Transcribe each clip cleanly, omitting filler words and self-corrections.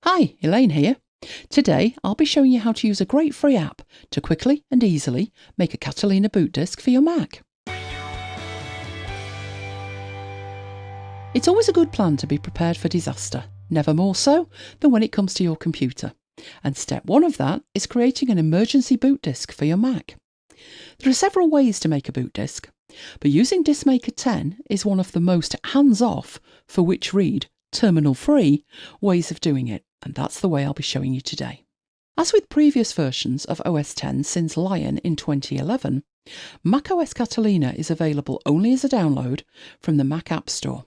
Hi, Elaine here. Today I'll be showing you how to use a great free app to quickly and easily make a Catalina boot disk for your Mac. It's always a good plan to be prepared for disaster, never more so than when it comes to your computer. And step one of that is creating an emergency boot disk for your Mac. There are several ways to make a boot disk, but using DiskMaker 10 is one of the most hands-off, for which read, terminal-free ways of doing it, and that's the way I'll be showing you today. As with previous versions of OS X since Lion in 2011, macOS Catalina is available only as a download from the Mac App Store.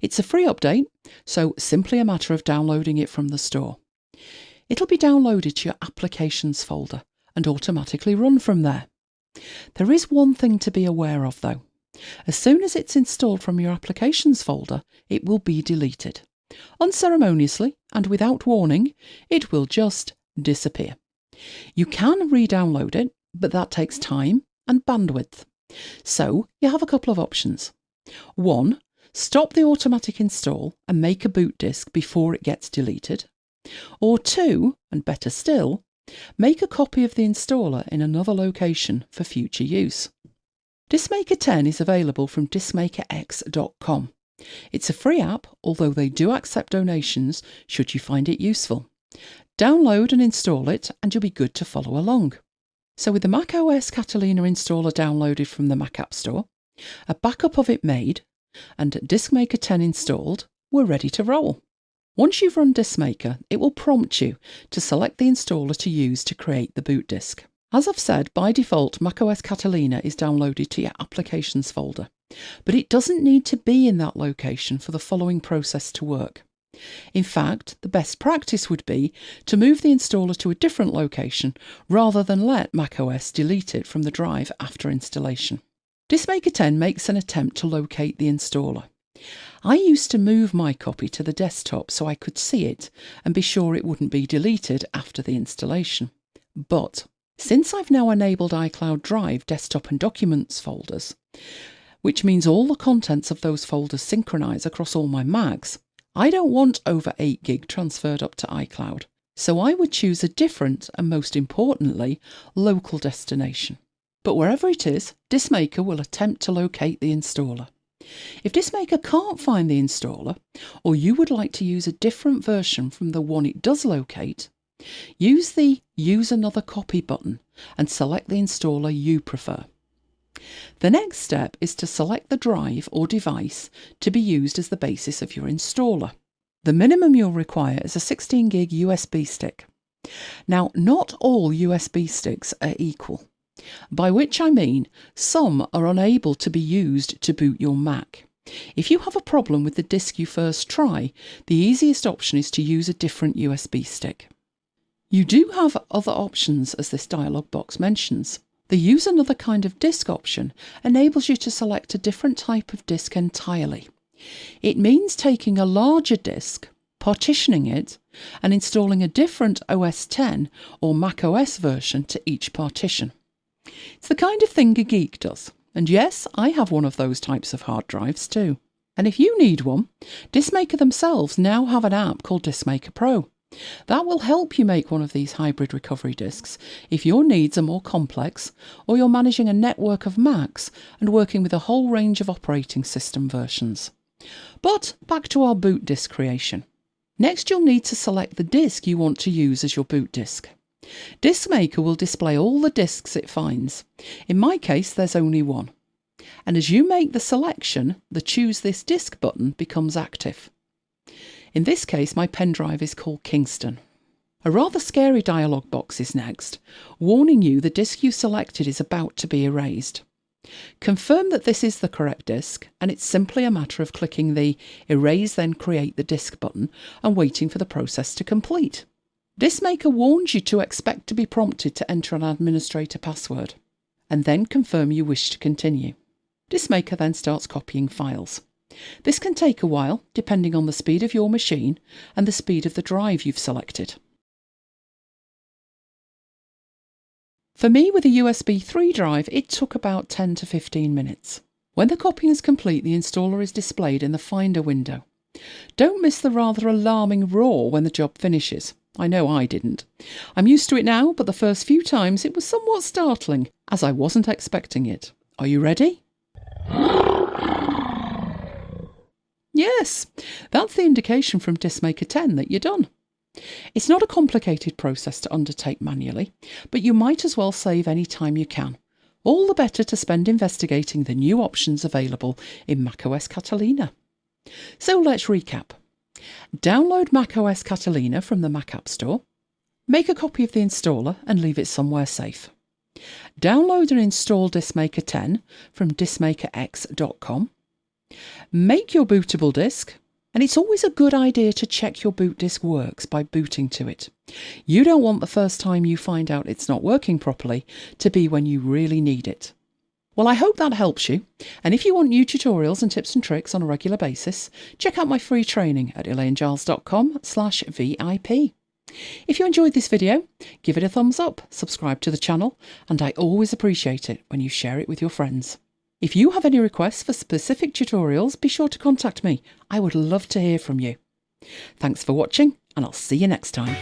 It's a free update, so simply a matter of downloading it from the store. It'll be downloaded to your Applications folder and automatically run from there. There is one thing to be aware of though. As soon as it's installed from your Applications folder, it will be deleted. Unceremoniously and without warning, it will just disappear. You can re-download it, but that takes time and bandwidth. So you have a couple of options. 1. Stop the automatic install and make a boot disk before it gets deleted. Or 2, and better still, make a copy of the installer in another location for future use. DiskMaker 10 is available from DiskMakerX.com. It's a free app, although they do accept donations should you find it useful. Download and install it and you'll be good to follow along. So with the macOS Catalina installer downloaded from the Mac App Store, a backup of it made, and DiskMaker 10 installed, we're ready to roll. Once you've run DiskMaker, it will prompt you to select the installer to use to create the boot disk. As I've said, by default, macOS Catalina is downloaded to your Applications folder, but it doesn't need to be in that location for the following process to work. In fact, the best practice would be to move the installer to a different location rather than let macOS delete it from the drive after installation. DiskMaker 10 makes an attempt to locate the installer. I used to move my copy to the desktop so I could see it and be sure it wouldn't be deleted after the installation. But since I've now enabled iCloud Drive desktop and documents folders, which means all the contents of those folders synchronize across all my Macs, I don't want over 8 gig transferred up to iCloud, so I would choose a different and most importantly, local destination. But wherever it is, DiskMaker will attempt to locate the installer. If DiskMaker can't find the installer, or you would like to use a different version from the one it does locate, use the Use Another Copy button and select the installer you prefer. The next step is to select the drive or device to be used as the basis of your installer. The minimum you'll require is a 16 gig USB stick. Now, not all USB sticks are equal, by which I mean some are unable to be used to boot your Mac. If you have a problem with the disk you first try, the easiest option is to use a different USB stick. You do have other options, as this dialog box mentions. The Use Another Kind of Disk option enables you to select a different type of disk entirely. It means taking a larger disk, partitioning it, and installing a different OS X or macOS version to each partition. It's the kind of thing a geek does, and yes, I have one of those types of hard drives too. And if you need one, DiskMaker themselves now have an app called DiskMaker Pro. That will help you make one of these hybrid recovery disks if your needs are more complex or you're managing a network of Macs and working with a whole range of operating system versions. But back to our boot disk creation. Next, you'll need to select the disk you want to use as your boot disk. DiskMaker will display all the disks it finds. In my case, there's only one. And as you make the selection, the Choose This Disk button becomes active. In this case, my pen drive is called Kingston. A rather scary dialog box is next, warning you the disk you selected is about to be erased. Confirm that this is the correct disk, and it's simply a matter of clicking the Erase Then Create the Disk button and waiting for the process to complete. DiskMaker warns you to expect to be prompted to enter an administrator password, and then confirm you wish to continue. DiskMaker then starts copying files. This can take a while, depending on the speed of your machine and the speed of the drive you've selected. For me, with a USB 3 drive, it took about 10 to 15 minutes. When the copying is complete, the installer is displayed in the Finder window. Don't miss the rather alarming roar when the job finishes. I know I didn't. I'm used to it now, but the first few times it was somewhat startling, as I wasn't expecting it. Are you ready? Yes, that's the indication from DiskMaker 10 that you're done. It's not a complicated process to undertake manually, but you might as well save any time you can. All the better to spend investigating the new options available in macOS Catalina. So let's recap. Download macOS Catalina from the Mac App Store. Make a copy of the installer and leave it somewhere safe. Download and install DiskMaker 10 from DiskMakerX.com. Make your bootable disk, and it's always a good idea to check your boot disk works by booting to it. You don't want the first time you find out it's not working properly to be when you really need it. Well, I hope that helps you, and if you want new tutorials and tips and tricks on a regular basis, check out my free training at elainegiles.com/VIP. If you enjoyed this video, give it a thumbs up, subscribe to the channel, and I always appreciate it when you share it with your friends. If you have any requests for specific tutorials, be sure to contact me. I would love to hear from you. Thanks for watching, and I'll see you next time.